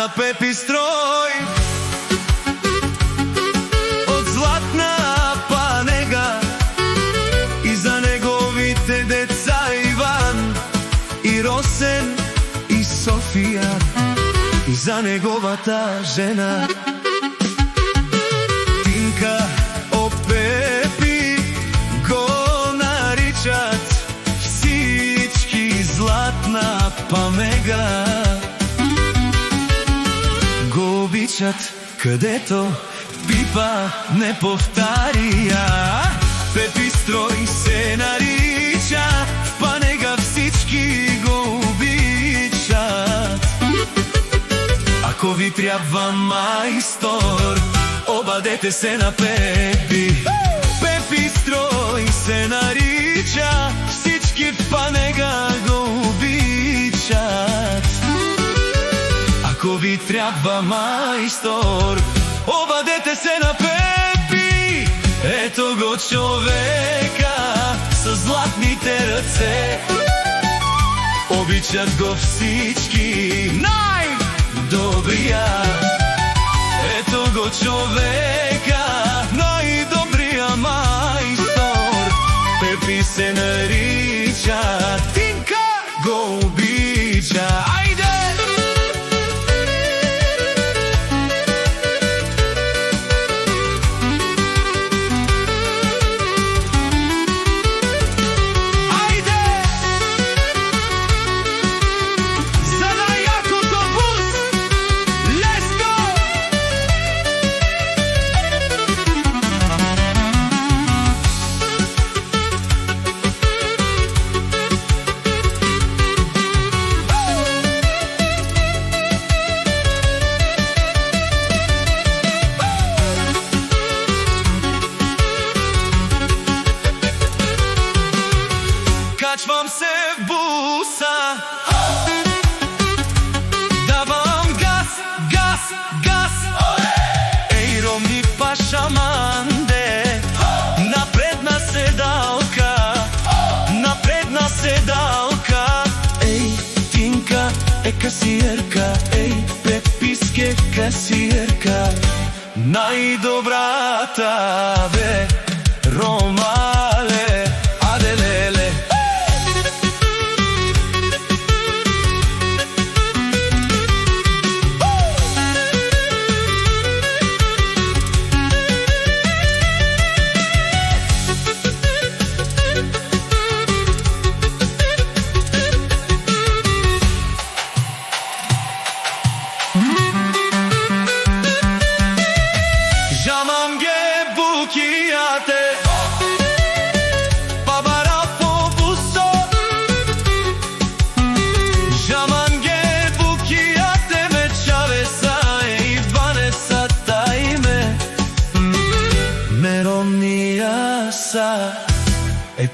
на Пепи строј од златна панега и за неговите деца Иван и Росен и Софија и за неговата жена Тинка. О Пепи го наричат всички златна памега, го обичат където Пипа не повтаря. Пепи строј се нарича, в Панега всички го обичат. Ако ви трябва майстор, обадете се на Пепи. Пепи строј се нарича, всички в Панега го обичат. Ако ви трябва майстор, обадете се на Пепи. Ето го човека с златните ръце, обичат го всички, най-добрия. Ето го човека, най-добрия майстор. Пепи се нарича, Тинка го обича. Айде! Качвам се в буса, давам газ, газ, газ. Ей, Роми пашаманде, напредна седалка, напредна седалка. Ей, Тинка е касиерка, ей, Пеписке касиерка. Най-добрата бе, Ромале, аделеле.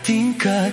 Тинка